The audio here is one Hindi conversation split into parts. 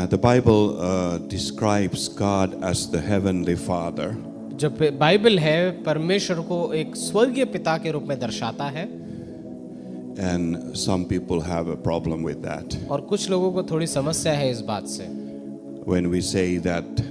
The Bible describes God as the Heavenly Father. जब बाइबल है परमेश्वर को एक स्वर्गीय पिता के रूप में दर्शाता है, And some people have a problem with that. और कुछ लोगों को थोड़ी समस्या है इस बात से। When we say that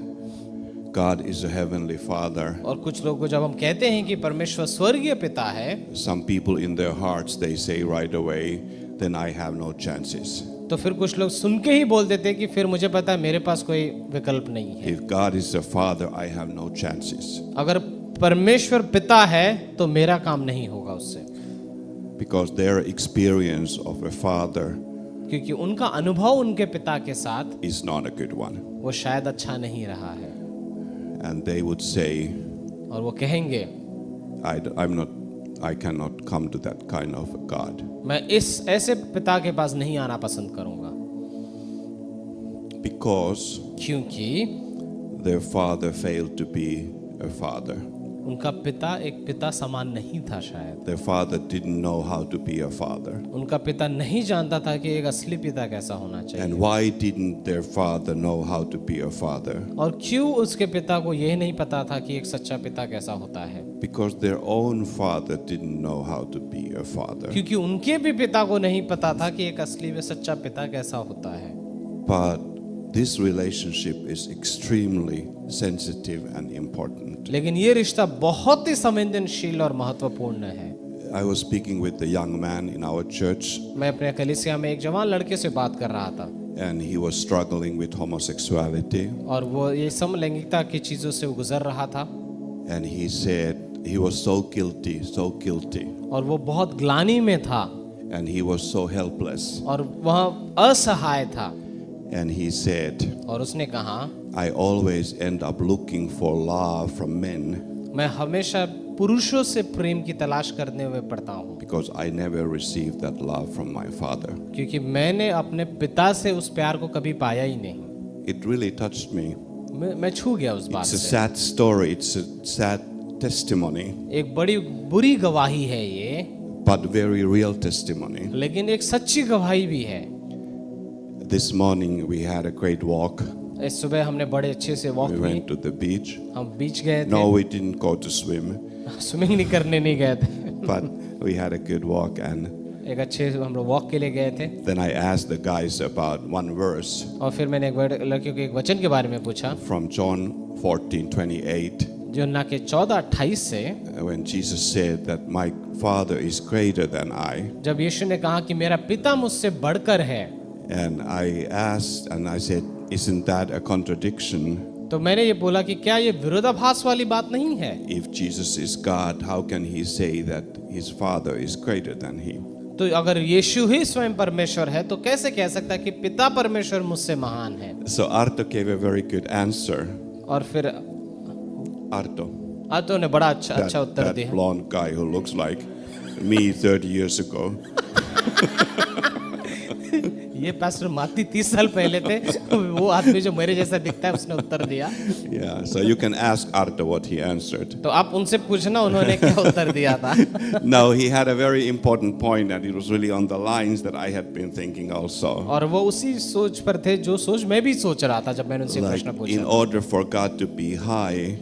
God is a Heavenly Father, और कुछ लोगों को जब हम कहते हैं कि परमेश्वर स्वर्गीय पिता है, some people in their hearts they say right away, then I have no chances. तो फिर कुछ लोग सुन के ही बोल देते हैं कि फिर मुझे पता है मेरे पास कोई विकल्प नहीं है। If God is a Father, I have no chances. अगर परमेश्वर पिता है तो मेरा काम नहीं होगा उससे, Because their experience of a father क्योंकि उनका अनुभव उनके पिता के साथ is not a good one. वो शायद अच्छा नहीं रहा है। And they would say, और वो कहेंगे I cannot come to that kind of a God. मैं इस ऐसे पिता के पास नहीं आना पसंद करूंगा, Because क्योंकि their father failed to be a father. उनका पिता एक पिता समान नहीं था। शायद Their father didn't know how to be a father. उनका पिता नहीं जानता था कि एक असली पिता कैसा होना चाहिए। And why didn't their father know how to be a father? और क्यों उसके पिता को यह नहीं पता था कि एक सच्चा पिता कैसा होता है? Because their own father didn't know how to be a father. क्योंकि उनके भी पिता को नहीं पता था कि एक असली में सच्चा पिता कैसा होता है। But this relationship is extremely sensitive and important. लेकिन ये रिश्ता बहुत ही संवेदनशील और महत्वपूर्ण है। I was speaking with a young man in our church, मैं अपने कलीसिया में एक जवान लड़के से बात कर रहा था, and he was struggling with homosexuality. और वो ये समलैंगिकता की चीजों से गुजर रहा था। And he said he was so guilty, और वो बहुत ग्लानि में था, and he was so helpless. और वह असहाय था। And he said, और उसने कहा, I always end up looking for love from men मैं हमेशा पुरुषों से प्रेम की तलाश करने हुए पड़ता हूँ, because I never received that love from my father. क्योंकि मैंने अपने पिता से उस प्यार को कभी पाया ही नहीं। It really touched me. मैं छू गया उस बात It's a से। sad story, it's a sad testimony, एक बड़ी बुरी गवाही है ये, but very real testimony. लेकिन एक सच्ची गवाही भी है। This morning we had a great walk. इस सुबह हमने बड़े अच्छे से वॉक We की। went to the beach. हम बीच गए थे। No, we didn't go to swim, swimming नहीं करने नहीं गए थे, but we had a good walk. And एक अच्छे हम लोग वॉक के लिए गए थे। then I asked the guys about one verse और फिर मैंने एक बड़े लड़कियों के एक वचन के बारे में पूछा, from John 14:28, जो ना के 14:28 से, when Jesus said that my Father is greater than I. जब यीशु ने कहा कि मेरा पिता मुझसे बढ़कर है। And I asked and I said, isn't that a contradiction? तो मैंने ये बोला कि क्या ये विरोधाभास वाली बात नहीं है? If Jesus is God, how can he say that his Father is greater than he? तो अगर यीशु ही स्वयं परमेश्वर है तो कैसे कह सकता है कि पिता परमेश्वर मुझसे महान है? So Arto गave a very good answer. और फिर Arto, ने बड़ा अच्छा उत्तर that दिया। blonde guy who looks like me 30 years ago. ये पास्टर माती 30 साल पहले थे, वो आदमी जो मेरे जैसा दिखता है उसने उत्तर दिया। Yeah, so you can ask Arto what he answered. तो आप उनसे पूछना उन्होंने क्या उत्तर दिया था। No, he had a very important point and it was really on the lines that I had been thinking also. और वो उसी सोच पर थे जो सोच मैं भी सोच रहा था जब मैंने उनसे Like, प्रश्न in पूछा। order for God to be high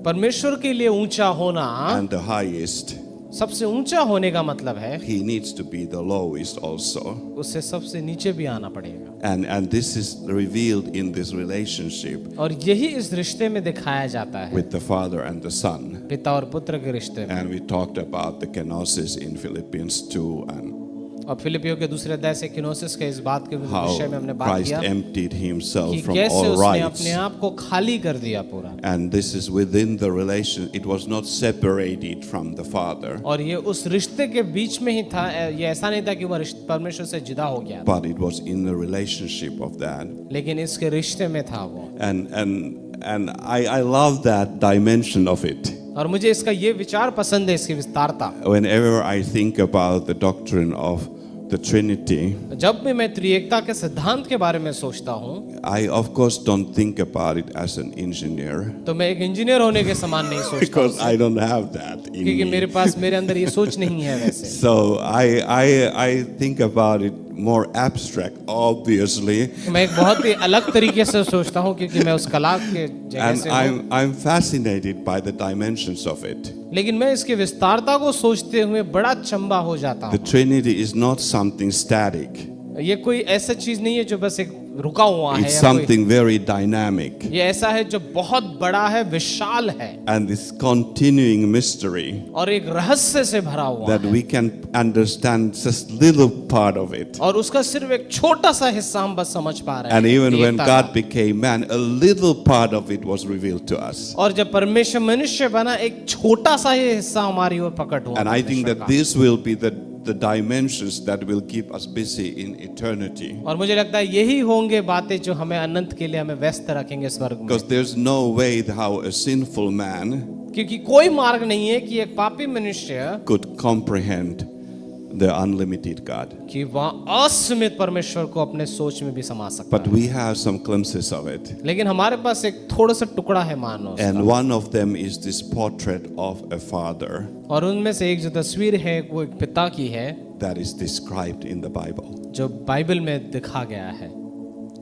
परमेश्वर के लिए ऊंचा होना, and the highest, सबसे ऊंचा होने का मतलब है he needs to be the lowest also. उससे सबसे नीचे भी आना पड़ेगा। And this is revealed in this relationship और यही इस रिश्ते में दिखाया जाता है, with the Father and the Son. पिता और पुत्र के रिश्ते में। And we talked about the kenosis in Philippians 2 and और फिलिपियों के दूसरे अध्याय से किनोसिस के इस बात के how विषय में हमने बात Christ किया emptied himself कि from कैसे all उसने rights. अपने आप को खाली कर दिया पूरा। And this is within the relation. It was not separated from the Father, और ये उस रिश्ते के बीच में ही था, ये ऐसा नहीं था कि वह परमेश्वर से जुदा हो गया, but it was in the relationship of that. लेकिन इसके रिश्ते में था वो। And I love that dimension of it. और मुझे इसका ये विचार पसंद है, इसकी विस्तारता। Whenever I think about the doctrine of the Trinity, जब भी मैं त्रिएकता के सिद्धांत के बारे में सोचता हूँ I of course don't think about it as an engineer तो मैं एक इंजीनियर होने के समान नहीं सोचता because I don't have that in क्योंकि me. मेरे पास मेरे अंदर ये सोच नहीं है वैसे So I think about it more abstract, obviously, मैं एक बहुत ही अलग तरीके से सोचता हूँ क्योंकि मैं उस कला के जगह and से हूँ I'm fascinated by the dimensions of it. लेकिन मैं इसकी विस्तारता को सोचते हुए बड़ा चंबा हो जाता The हूँ Trinity is not something static. ये कोई ऐसा चीज नहीं है जो बस एक रुका हुआ है It's या कोई something very dynamic. ये ऐसा है जो बहुत बड़ा है विशाल है And this continuing mystery और एक रहस्य से भरा हुआ that है we can understand just little part of it. और उसका सिर्फ एक छोटा सा हिस्सा हम बस समझ पा रहे And हैं even when त्रिएकता God became man, a little part of it was revealed to us. का। और जब परमेश्वर मनुष्य बना एक छोटा सा ये हिस्सा हमारी ओर प्रकट हुआ And I think परमेश्वर that का। this will be the dimensions that will keep us busy in eternity. और मुझे लगता है यही होंगे बातें जो हमें अनंत के लिए हमें व्यस्त रखेंगे स्वर्ग में Because there's no way how a sinful man क्योंकि कोई मार्ग नहीं है कि एक पापी मनुष्य could comprehend the unlimited God. कि वह असीमित परमेश्वर को अपने सोच में भी समा सकता But है we have some glimpses of it. लेकिन हमारे पास एक थोड़ा सा टुकड़ा है मानो उसका। And one of them is this portrait of a father और उनमें से एक जो तस्वीर है वो एक पिता की है that is described in the Bible. जो बाइबल में दिखा गया है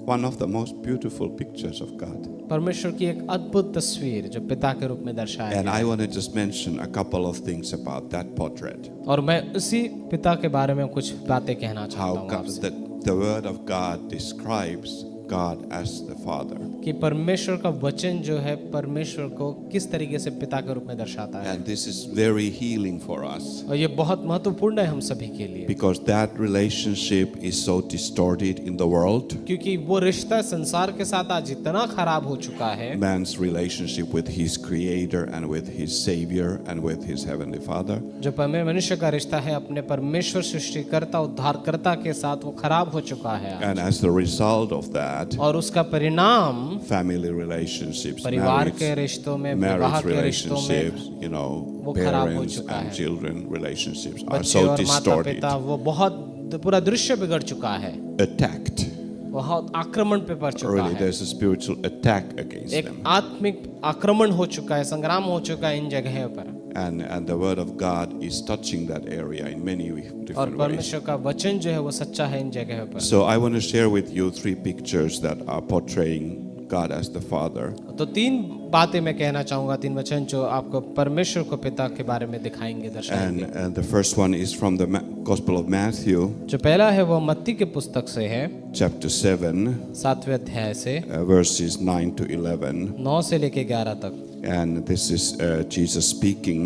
One of the most beautiful pictures of God. परमेश्वर की एक अद्भुत तस्वीर जो पिता के रूप में दर्शाया And गया I है। want to just mention a couple of things about that portrait. और मैं उसी पिता के बारे में कुछ बातें कहना चाहता How हूँ God, आपसे the Word of God describes God as the Father. कि परमेश्वर का वचन जो है परमेश्वर को किस तरीके से पिता के रूप में दर्शाता है And this is very healing for us और ये बहुत महत्वपूर्ण है हम सभी के लिए because that relationship is so distorted in the world. क्योंकि वो रिश्ता संसार के साथ आज इतना खराब हो चुका है Man's relationship with his Creator and with his Savior and with his Heavenly Father. जो मनुष्य का रिश्ता है अपने परमेश्वर सृष्टिकर्ता उद्धारकर्ता के साथ वो खराब हो चुका है आज। And as the result of that, और उसका परिणाम family relationships, परिवार के रिश्तों में विवाह marriage के रिश्तों में relationships, you know, वो खराब हो parents चुका and है। children relationships are बच्चे so और माता distorted, पिता वो बहुत पूरा दृश्य बिगड़ चुका है attacked. बहुत आक्रमण पे पड़ चुका Really, है there's a spiritual attack against एक them. आत्मिक आक्रमण हो चुका है संग्राम हो चुका है इन जगहों पर And the Word of God is touching that area in many और different ways. परमेश्वर का वचन जो है वो सच्चा है इन जगहों पर So I want to share with you three pictures that are portraying God as the Father. तो तीन बातें मैं कहना चाहूंगा तीन वचन जो आपको परमेश्वर को पिता के बारे में दिखाएंगे दर्शाएंगे And the first one is from the Gospel of Matthew, जो पहला है वो मत्ती के पुस्तक से है chapter 7, 7वें अध्याय से verses 9 to 11. 9 से लेके 11 तक And this is Jesus speaking.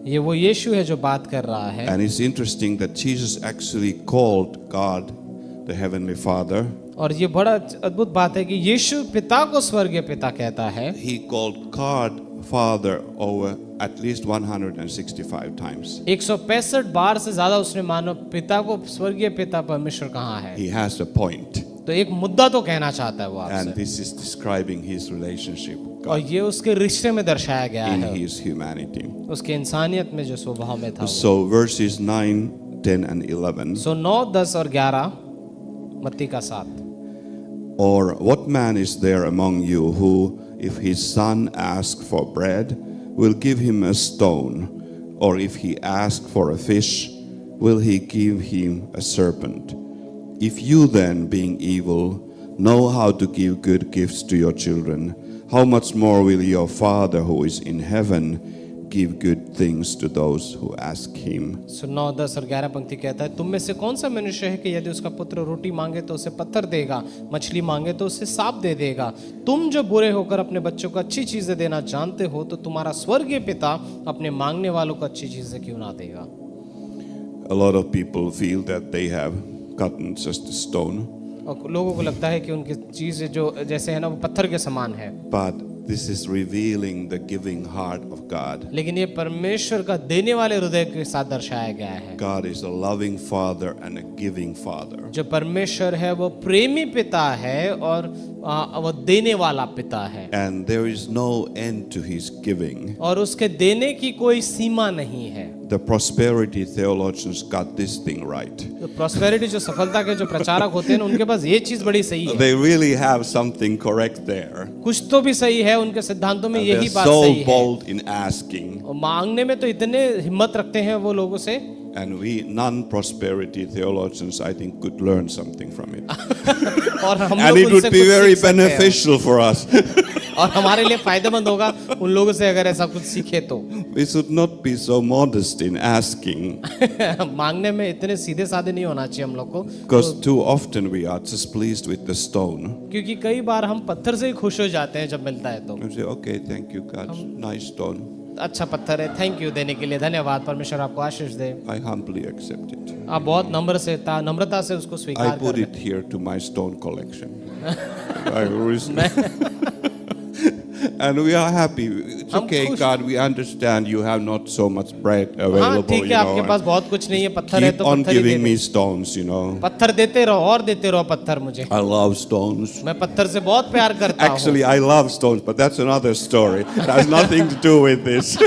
ये वो यीशु है जो बात कर रहा है And it's interesting that Jesus actually called God the Heavenly Father. और ये बड़ा अद्भुत बात है कि यीशु पिता को स्वर्गीय पिता कहता है He called God Father over at least 165 times. 165 बार से ज्यादा उसने मानो पिता को स्वर्गीय पिता परमेश्वर कहाँ है He has a point. तो एक मुद्दा तो कहना चाहता है वो And आपसे this is describing his relationship with और God ये उसके रिश्ते में दर्शाया गया in है his humanity. उसके इंसानियत में जो स्वभाव में था वो। So verses 9, 10 and 11. सो 9 10 और 11 मत्ती का 7 Or what man is there among you who, if his son asks for bread, will give him a stone? Or if he asks for a fish, will he give him a serpent? If you then, being evil, know how to give good gifts to your children, how much more will your Father who is in heaven give good things to those who ask him? सो 9 10 और 11 पंक्ति कहता है तुम में से कौन सा मनुष्य है कि यदि उसका पुत्र रोटी मांगे तो उसे पत्थर देगा मछली मांगे तो उसे सांप दे देगा तुम जो बुरे होकर अपने बच्चों को अच्छी चीजें देना जानते हो तो तुम्हारा स्वर्गीय पिता अपने मांगने वालों को अच्छी चीजें क्यों ना देगा A lot of people feel that they have gotten just a stone, और लोगों को लगता है कि उनकी चीजें जो जैसे है ना वो पत्थर के समान है but this is revealing the giving heart of God. लेकिन ये परमेश्वर का देने वाले हृदय के साथ दर्शाया गया है God is a loving Father and a giving Father. जो परमेश्वर है वो प्रेमी पिता है और वो देने वाला पिता है and there is no end to his giving. और उसके देने की कोई सीमा नहीं है। The prosperity theologians got this thing right. तो प्रॉस्पेरिटी जो सफलता के जो प्रचारक होते हैं उनके पास ये चीज बड़ी सही है, They really have something correct there. कुछ तो भी सही है उनके सिद्धांतों में, And यही they're बात so सही है। bold in asking. और मांगने में तो इतने हिम्मत रखते हैं वो लोगों से, And we non-prosperity theologians, I think, could learn something from it. और हम And लोग it would उनसे be कुछ very सीख सकते हैं। beneficial for us. और हमारे लिए फायदेमंद होगा उन लोगों से अगर ऐसा कुछ सीखे तो। We should not be so modest in asking, मांगने में इतने सीधे साधे नहीं होना चाहिए हम लोग को, because too often we are just pleased with the stone. क्योंकि कई बार हम पत्थर से ही खुश हो जाते हैं जब मिलता है तो। We say, okay, thank you, God, nice stone. अच्छा पत्थर है, थैंक यू देने के लिए, धन्यवाद, परमेश्वर आपको आशीष दे। I humbly accept it. आप बहुत नम्रता से उसको I स्वीकार put कर it here to my stone collection. And we are happy. It's हम okay, खुश- God, we understand you have not so much bread हाँ available, ठीक you है, आपके पास know. बहुत कुछ नहीं है, पत्थर है Keep तो on पत्थर ही दे giving they. me stones, you know. पत्थर देते रहो और देते रहो पत्थर मुझे, I love stones. मैं पत्थर से बहुत प्यार करता हूँ। Actually, I love stones, but that's another story. It has nothing to do with this.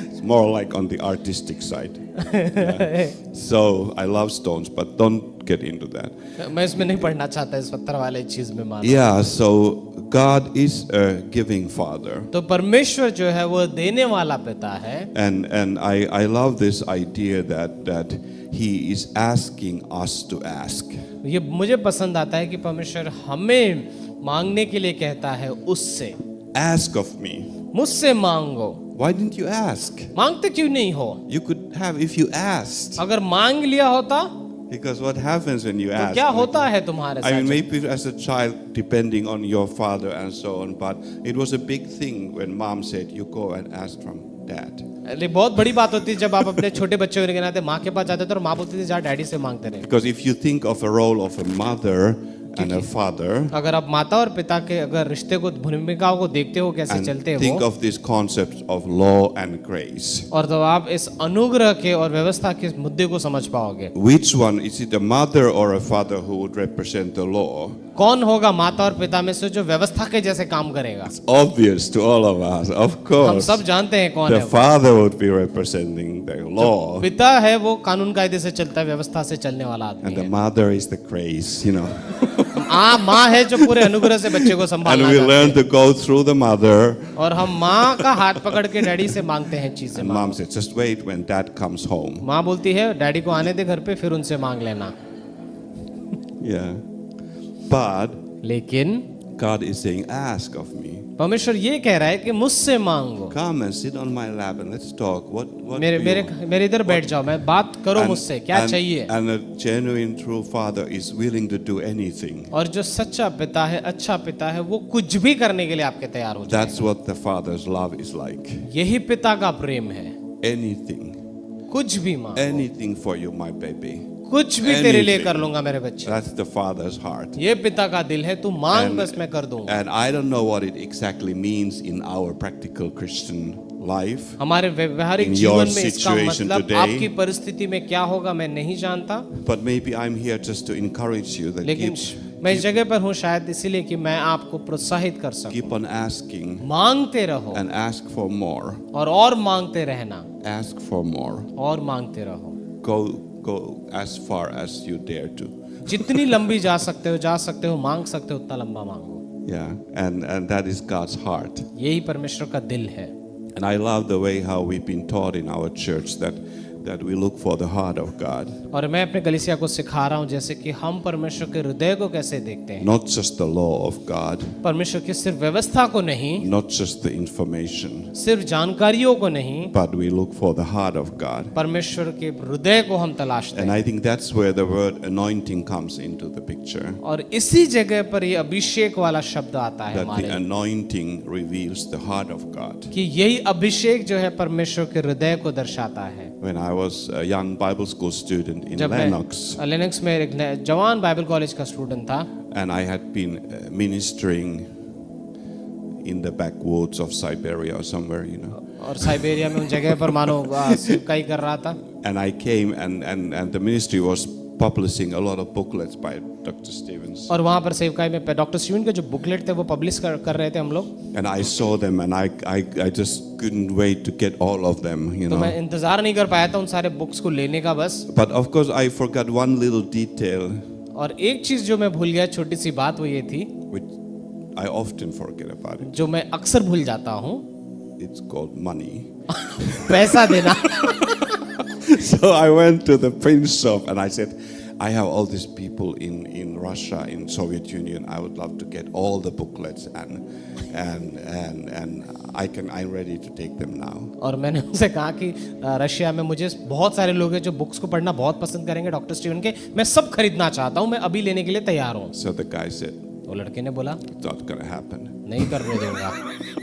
It's more like on the artistic side. Yeah. So I love stones, but don't get into that. मैं इसमें नहीं पढ़ना चाहता इस पत्थर वाले चीज में मानो। Yeah, so God is a giving Father. तो परमेश्वर जो है वो देने वाला पिता है, And I love this idea that He is asking us to ask. ये मुझे पसंद आता है कि परमेश्वर हमें मांगने के लिए कहता है उससे, Ask of me. मुझसे मांगो। Why didn't you ask? मांगते क्यों नहीं हो? You could have if you asked. अगर मांग लिया होता Because what happens when you तो ask? क्या होता है तुम्हारे I mean, साथ? maybe as a child, depending on your father and so on, but it was a big thing when mom said, "You go and ask from dad." अरे बहुत बड़ी बात होती है जब आप अपने छोटे बच्चे होने के नाते माँ के पास जाते थे और माँ बोलती थी जा डैडी से मांगते रहे। Because if you think of a role of a mother and a father, अगर आप माता और पिता के अगर रिश्ते को, भूमिकाओं को देखते हो कैसे and चलते think हो, of these concepts of law and grace, और तो आप इस अनुग्रह के और व्यवस्था के मुद्दे को समझ पाओगे। which one is it, a mother or a father who would represent the law? कौन होगा माता और पिता में से जो व्यवस्था के जैसे काम करेगा? Obvious to all of us, of हम course. सब जानते हैं कौन The है वो। father would be representing the law, पिता है वो कानून कायदे से चलता है, व्यवस्था से चलने वाला आदमी and the है। mother is the grace, you know. माँ है जो पूरे अनुग्रह से बच्चे को And संभालना we जानती learn है। to go through the mother. और हम माँ का हाथ पकड़ के डैडी से मांगते हैं चीजें। And mom says, just wait when dad comes home. माँ बोलती है डैडी को आने दे घर पे, फिर उनसे मांग लेना। Yeah. But लेकिन God is saying, ask of me. परमेश्वर ये कह रहा है कि मुझसे मांगो, Come and sit on my lap and let's talk. What मेरे do मेरे you- मेरे इधर बैठ जाओ, मैं बात करो And- मुझसे, क्या चाहिए? and a genuine true father is willing to do anything. और जो सच्चा पिता है, अच्छा पिता है, वो कुछ भी करने के लिए आपके तैयार हो जाए। That's what the father's love is like. यही पिता का प्रेम है, Anything. कुछ भी मांग, Anything for you, my baby. कुछ भी तेरे लिए anything. कर लूंगा मेरे बच्चे। That's the father's heart. ये पिता का दिल है, तू मांग And- बस मैं कर दूंगा। And I don't know what it exactly means in our practical Christian life. हमारे व्यवहारिक In your जीवन में इसका situation मतलब today. आपकी परिस्थिति में क्या होगा मैं नहीं जानता, But maybe I'm here just to encourage you that लेकिन मैं इस जगह पर हूँ शायद इसीलिए कि मैं आपको प्रोत्साहित कर सकूं। keep on asking मांगते रहो and ask for more. और मांगते रहना, Ask for more. और मांगते रहो। Go as far as you dare to. जितनी लंबी जा सकते हो, मांग सकते हो, उतना लंबा मांगो। Yeah, and that is God's heart. यही परमेश्वर का दिल है। And I love the way how we've been taught in our church that we look for the heart of God. और मैं अपने कलीसिया को सिखा रहा हूँ जैसे कि हम परमेश्वर के हृदय को कैसे देखते हैं, Not just the law of God, परमेश्वर की सिर्फ व्यवस्था को नहीं, not just the information, सिर्फ जानकारियों को नहीं, but we look for the heart of God. परमेश्वर के हृदय को हम तलाशते And हैं। I think that's where the word anointing comes into the picture. और इसी जगह पर ये अभिषेक वाला शब्द आता है That the हमारे, anointing reveals the heart of God. कि यही अभिषेक जो है परमेश्वर के हृदय को दर्शाता है। When I was a young Bible school student in जब Lennox, मैं लेनॉक्स में एक जवान बाइबल कॉलेज का स्टूडेंट था, and I had been ministering in the backwoods of Siberia or somewhere, you know. और साइबेरिया में उन जगह पर मानो सेवकाई कर रहा था, And I came and the ministry was publishing a lot of booklets by Dr. Stevens. और वहाँ पर सेवकाई में डॉक्टर स्टीवन के जो बुकलेट थे वो पब्लिश कर रहे थे हम लोग। And I saw them and I just couldn't wait to get all of them, you तो मैं know. इंतजार नहीं कर पाया था उन सारे बुक्स को लेने का बस। But of course I forgot one little detail और एक चीज जो मैं भूल गया, छोटी सी बात, वो ये थी which I often forget about it. जो मैं अक्सर भूल जाता हूँ, It's called money. पैसा देना। So I went to the print shop and I said, I have all these people in Russia, in Soviet Union. I would love to get all the booklets and I'm ready to take them now. और मैंने उनसे कहा कि रशिया में मुझे बहुत सारे लोग हैं जो बुक्स को पढ़ना बहुत पसंद करेंगे डॉक्टर स्टीवन के, मैं सब खरीदना चाहता हूँ, मैं अभी लेने के लिए तैयार हूँ। So the guy said, वो लड़के ने बोला it's not gonna happen. नहीं करने दूंगा,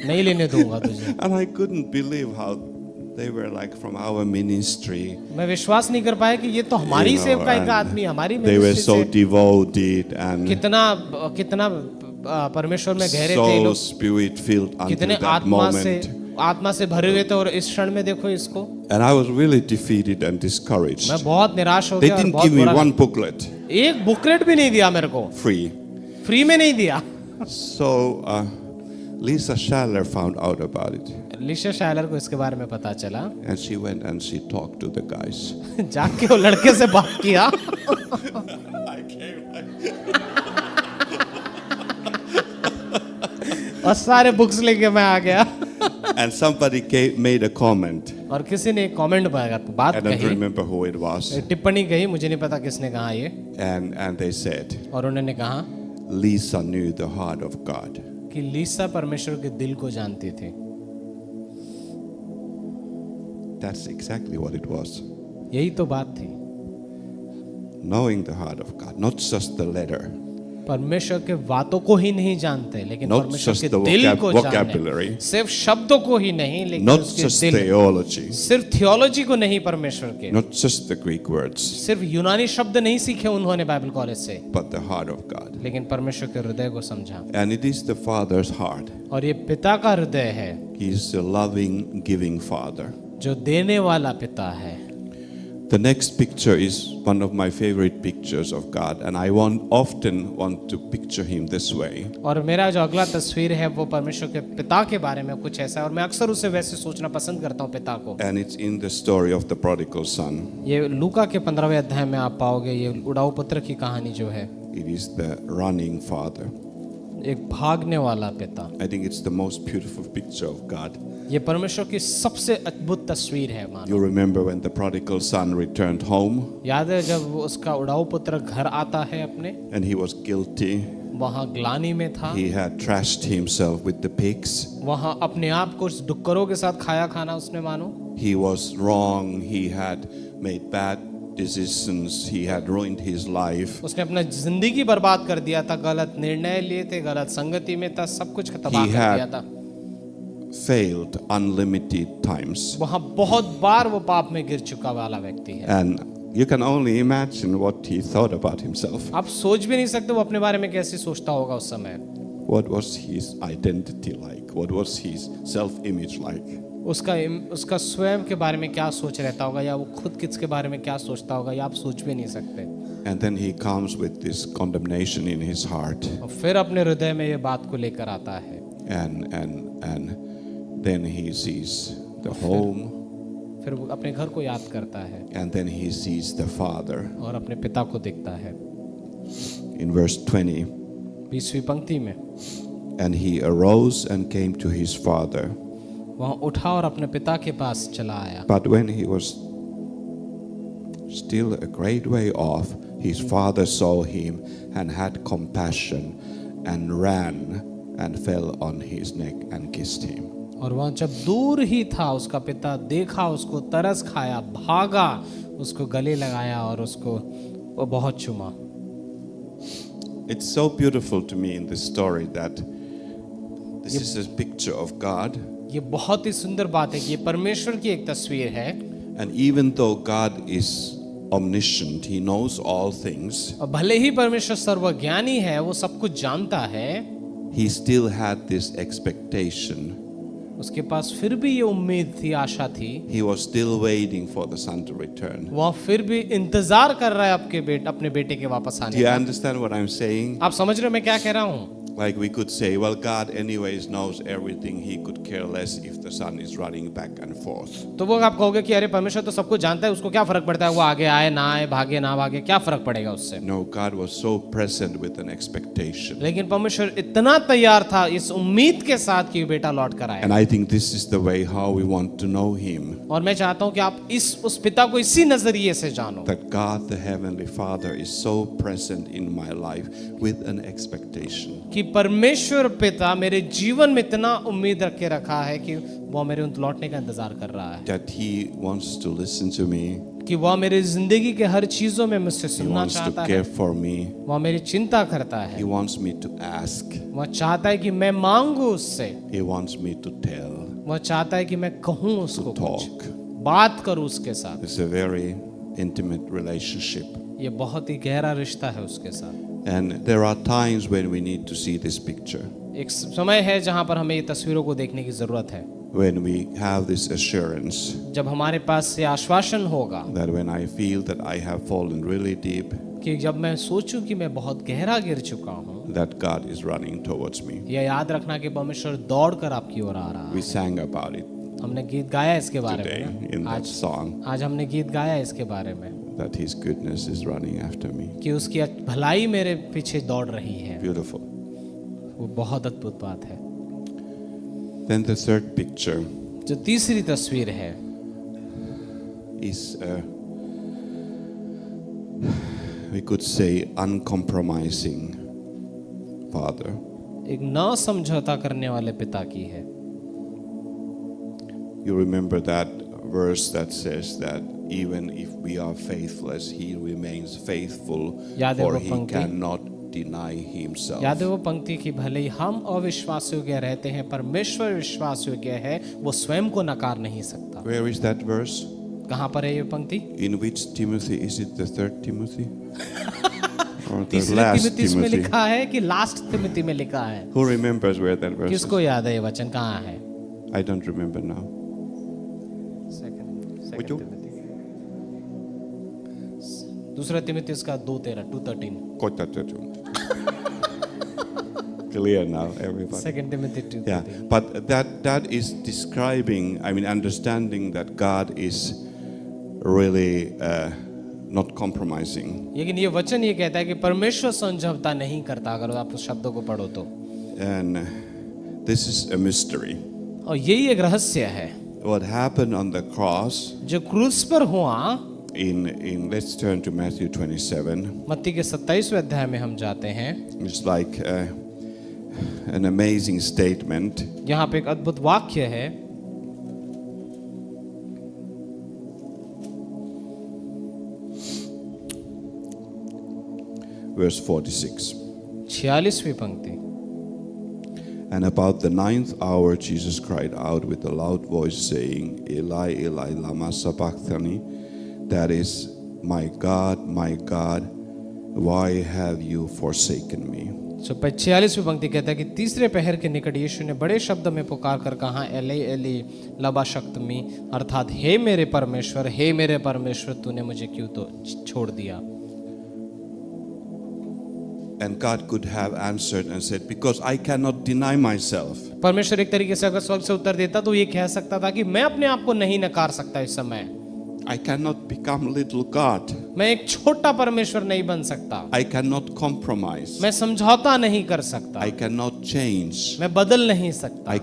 नहीं लेने दूंगा तुझे। And I couldn't believe how they were like from our ministry. मैं विश्वास नहीं कर पाया कि ये तो हमारी You know, सेवकाई का and आदमी, हमारी They were मिनिस्ट्री so से devoted and कितना परमेश्वर में गहरे थे ये so लोग, spirit filled until कितने that moment. आत्मा से भरे हुए थे, और इस क्षण में देखो इसको। And I was really defeated and discouraged. मैं बहुत निराश हो They गया और didn't बहुत give me बुरा one booklet एक बुकलेट भी नहीं दिया मेरे को, free. फ्री में नहीं दिया। So Lisa Schaller found out about it. Lisha शायलर को इसके बारे में पता चला, And she went and she talked to the guys. जाके वो लड़के से बात किया। और सारे बुक्स लेके मैं आ गया। And somebody made a comment. और किसी ने एक कमेंट बात I don't कही, remember who it was. टिप्पणी कही, मुझे नहीं पता किसने कहा ये, And they said, और उन्होंने कहा Lisa knew the heart of God. कि लीसा परमेश्वर के दिल को जानती थी। That's exactly what it was. यही तो बात थी, Knowing the heart of God, not just the letter, परमेश्वर के बातों को ही नहीं जानते, लेकिन not परमेश्वर just के the दिल को vocabulary, जानते, सिर्फ शब्दों को ही नहीं, लेकिन not उसके just दिल, theology, सिर्फ थियोलॉजी को नहीं परमेश्वर के, not just the Greek words, सिर्फ यूनानी शब्द नहीं सीखे उन्होंने बाइबल कॉलेज से, but the heart of God. लेकिन परमेश्वर के हृदय को समझा। And it is the Father's heart. और ये पिता का हृदय है, He is a loving, giving Father. जो देने वाला पिता है। The next picture is one of my favorite pictures of God, and I often want to picture Him this way. और मेरा जो अगला तस्वीर है वो परमेश्वर के पिता के बारे में कुछ ऐसा है, और मैं अक्सर उसे वैसे सोचना पसंद करता हूँ पिता को। And it's in the story of the prodigal son. ये लूका के 15वें अध्याय में आप पाओगे ये उड़ाऊ पुत्र की कहानी जो है, It is the running father. एक भागने वाला पिता। I think it's the most beautiful picture of God. ये परमेश्वर की सबसे अद्भुत तस्वीर है। मानो You remember when the prodigal son returned home याद है जब वो उसका उड़ाऊ पुत्र घर आता है अपने, and he was guilty. वहाँ ग्लानि में था, He had trashed himself with the pigs. वहाँ अपने आप को डुक्करों के साथ खाना उसने मानो। He was wrong. He had made bad decisions. He had ruined his life. उसने अपना जिंदगी बर्बाद कर दिया था, गलत निर्णय लिए थे, गलत संगति में था, सब कुछ तबाह कर दिया था। Failed unlimited times. वहाँ बहुत बार वो पाप में गिर चुका वाला व्यक्ति है। And you can only imagine what he thought about himself. आप सोच भी नहीं सकते वो अपने बारे में कैसे सोचता होगा उस समय। What was his identity like? What was his self-image like? उसका स्वयं के बारे में क्या सोच रहता होगा, या वो खुद किसके बारे में क्या सोचता होगा, या आप सोच भी नहीं सकते। And then he comes with this condemnation in his heart. और फिर अपने हृदय में ये बात को लेकर आता है। And then he sees the home. फिर वो अपने घर को याद करता है, And then he sees the father. और अपने पिता को देखता है। In verse 20, 20वीं पंक्ति में, and he arose and came to his father. वहाँ उठा और अपने पिता के पास चला आया। But when he was still a great way off, his father saw him and had compassion and ran and fell on his neck and kissed him. और वहाँ जब दूर ही था उसका पिता देखा, उसको तरस खाया, भागा, उसको गले लगाया और उसको वो बहुत चूमा। It's so beautiful to me in this story that this is a picture of God. ये बहुत ही सुंदर बात है कि ये परमेश्वर की एक तस्वीर है। And even though God is omniscient, He knows all things, और भले ही परमेश्वर सर्वज्ञानी है, वो सब कुछ जानता है, He still had this expectation उसके पास फिर भी ये उम्मीद थी, आशा थी। He was still waiting for the son to return. वह फिर भी इंतजार कर रहा है अपने बेटे के वापस Do आने you का। understand what I'm saying? आप समझ रहे हो मैं क्या कह रहा हूँ? Like we could say, well, God anyways knows everything. He could care less if the son is running back and forth. तो वो आप कहोगे कि अरे परमेश्वर तो सब कुछ जानता है, उसको क्या फर्क पड़ता है, वो आगे आए ना आए, भागे ना भागे, क्या फर्क पड़ेगा उससे। No, God was so present with an expectation. लेकिन परमेश्वर इतना तैयार था इस उम्मीद के साथ कि बेटा लौट कर आए। And I think this is the way how we want to know Him. और मैं चाहता हूँ कि आप उस पिता को इसी नजरिए से जानो That God the Heavenly Father is so present in my life with an expectation. कि परमेश्वर पिता मेरे जीवन में इतना उम्मीद रख के रखा है कि वो मेरे उन लौटने का इंतजार कर रहा है, That He wants to listen to me. कि वह मेरी जिंदगी के हर चीजों में मुझसे He सुनना wants to चाहता care है, for me. वह मेरी चिंता करता है, He wants me to ask. वह चाहता है कि मैं मांगू उससे, He wants me to tell, वह चाहता है कि मैं कहूँ उसको to कुछ, talk. बात करूँ उसके साथ। It's a very intimate relationship. ये बहुत ही गहरा रिश्ता है उसके साथ। And there are times when we need to see this picture. एक समय है जहाँ पर हमें ये तस्वीरों को देखने की जरूरत है, When we have this assurance जब हमारे पास ये आश्वासन होगा that when I feel that I have fallen really deep, कि जब मैं सोचूं कि मैं बहुत गहरा गिर चुका हूँ, that God is running towards me. यह याद रखना कि परमेश्वर दौड़ कर आपकी ओर आ रहा है। We sang about it हमने गीत गाया इसके बारे today में in ना? that आज song, आज हमने गीत गाया इसके बारे में that His goodness is running after me. कि उसकी भलाई मेरे पीछे दौड़ रही है। Beautiful. वो बहुत अद्भुत बात है। Then the third picture जो तीसरी तस्वीर है is, we could say, uncompromising father. एक ना समझौता करने वाले पिता की है। You remember that verse that says that even if we are faithless, He remains faithful, याद है for वो He पंक्ति? cannot deny Himself. याद है वो पंक्ति की भले ही हम अविश्वास योग्य रहते हैं, परमेश्वर विश्वास योग्य है, वो स्वयं को नकार नहीं सकता। Where is that verse? कहाँ पर है ये पंक्ति? In which Timothy? Is it the third Timothy? Or the तीसरे last तिमुथियुस में Timothy? लिखा है कि लास्ट तिमुथी में लिखा है? Who remembers where that verse is? किसको याद है ये वचन कहाँ है? I don't remember now. Would you? दूसरा तिमुथियुस का 2:13 Got that too. Clear now, everybody. Second Timothy 2:13 Yeah, but that is describing, I mean, understanding that God is really not compromising. लेकिन ये वचन ये कहता है कि परमेश्वर समझौता नहीं करता। अगर आप उस शब्दों को पढ़ो तो, And this is a mystery. और यही एक रहस्य है What happened on the cross जो क्रूस पर हुआ। in let's turn to Matthew 27. मत्ती के 27वें अध्याय में हम जाते हैं। It's like an amazing statement. यहाँ पे एक अद्भुत वाक्य है। Verse 46. 46वीं पंक्ति। And about the 9th hour, Jesus cried out with a loud voice, saying, Eli, Eli, lama sabachthani? That is, my God, why have you forsaken me? 46वीं पंक्ति कहता है कि तीसरे पहर के निकट यीशु ने बड़े शब्द में पुकार कर कहा, एली एली लबा शक्तमी, अर्थात हे मेरे परमेश्वर तूने मुझे क्यों तो छोड़ दिया। And God could have answered and said, because I cannot deny myself. परमेश्वर एक तरीके से अगर स्वर्ग से उत्तर देता तो ये कह सकता था कि मैं अपने आप को नहीं नकार सकता इस समय, I cannot become little God. मैं एक छोटा परमेश्वर नहीं बन सकता, I cannot compromise. मैं समझौता नहीं कर सकता, I cannot change. मैं बदल नहीं सकता, I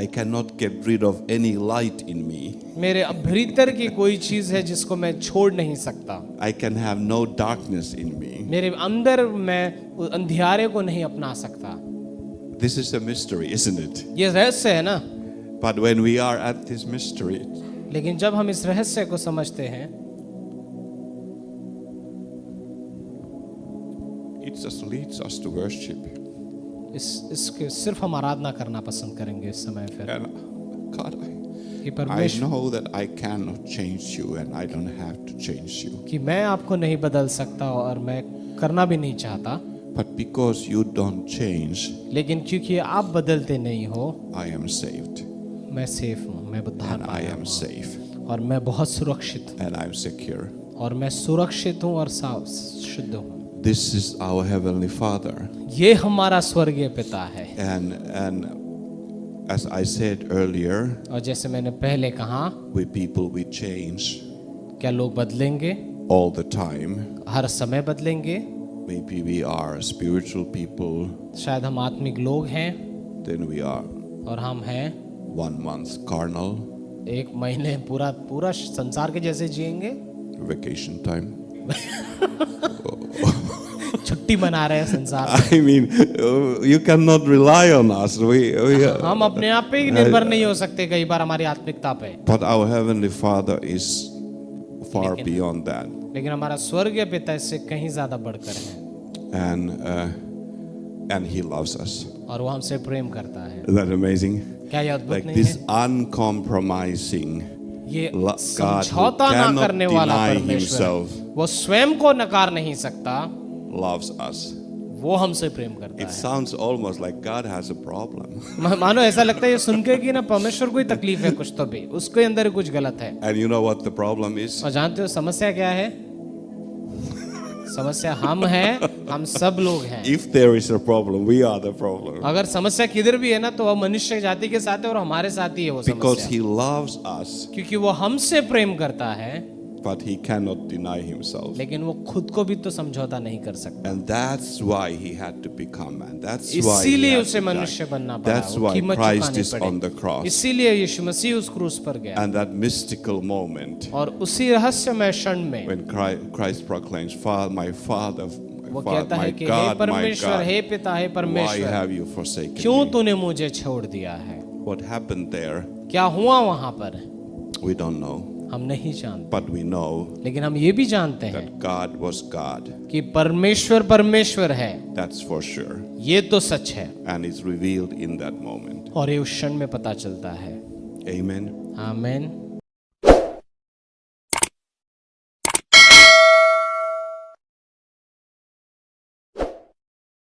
cannot get rid of any light in me. मेरे भीतर की कोई चीज है जिसको मैं छोड़ नहीं सकता, I can have no darkness in me. मेरे अंदर मैं अंधियारे को नहीं अपना सकता। This is a mystery, isn't it? ये रहस्य है ना। But when we are at this mystery, लेकिन जब हम इस रहस्य को समझते हैं, it just leads us to worship. इसके सिर्फ हम आराधना करना पसंद करेंगे इस समय फिर And God, कि I परमेश्वर know that I cannot change you and I don't have to change you. कि मैं आपको नहीं बदल सकता और मैं करना भी नहीं चाहता, But because you don't change, लेकिन क्योंकि आप बदलते नहीं हो, I am saved. मैं सेफ हूँ, मैं उद्धार And I पाया am हूँ, safe. और मैं बहुत सुरक्षित हूँ, And I'm secure. और मैं सुरक्षित हूँ और शुद्ध हूँ। This is our Heavenly Father. ये हमारा स्वर्गीय पिता है। And as I said earlier, और जैसे मैंने पहले कहा, we people, we change क्या लोग बदलेंगे? all the time. हर समय बदलेंगे। Maybe we are spiritual people, शायद हम आत्मिक लोग हैं, then we are और हम हैं 1 month carnal, एक महीने पूरा संसार के जैसे जिएंगे, vacation time. छुट्टी मना रहे हैं संसार में। I mean, you cannot rely on us. हम अपने आप पे ही निर्भर नहीं हो सकते कई बार हमारी आत्मिकता पे। But our Heavenly Father is far beyond that. लेकिन हमारा स्वर्गीय पिता इससे कहीं ज्यादा बढ़कर है, And He loves us. और वो हमसे प्रेम करता है। Isn't that amazing? क्या ये अद्भुत Like नहीं this है? uncompromising ये God who समझौता ना cannot करने वाला deny परमेश्वर, Himself वो स्वयं को नकार नहीं सकता, loves us. वो हमसे प्रेम करता It है। sounds almost like God has a problem. मानो ऐसा लगता है ये सुन के कि ना परमेश्वर कोई तकलीफ है कुछ, तो भी उसके अंदर कुछ गलत है। And you know what the problem is? और जानते हो समस्या क्या है? समस्या हम हैं, हम सब लोग हैं। If there is a problem, we are the problem. अगर समस्या किधर भी है ना, तो वह मनुष्य जाति के साथ है और हमारे साथ ही है वो Because समस्या, He loves us, क्योंकि वो हमसे प्रेम करता है, but He cannot deny Himself. लेकिन वो खुद को भी तो समझौता नहीं कर सकता। And that's why He had to become man. That's why He इसीलिए had उसे to मनुष्य die. बनना पड़ा, That's वो why कीमत Christ चुकानी is on the पड़ी। cross. इसीलिए यीशु मसीह उस क्रूस पर गया, And that mystical moment और उसी रहस्यमय क्षण में when Christ proclaims, "Father, my Father, वो my कहता है कि हे God, my परमेश्वर, हे God, पिता, हे why परमेश्वर, have you forsaken क्यों me?" तूने मुझे छोड़ दिया है? What happened there, क्या हुआ वहां पर? we don't know. हम नहीं जानते, But we know लेकिन हम ये भी जानते हैं that God was God. कि परमेश्वर परमेश्वर है। That's for sure. ये तो सच है, And it's revealed in that moment. और ये उस क्षण में पता चलता है। Amen. आमीन।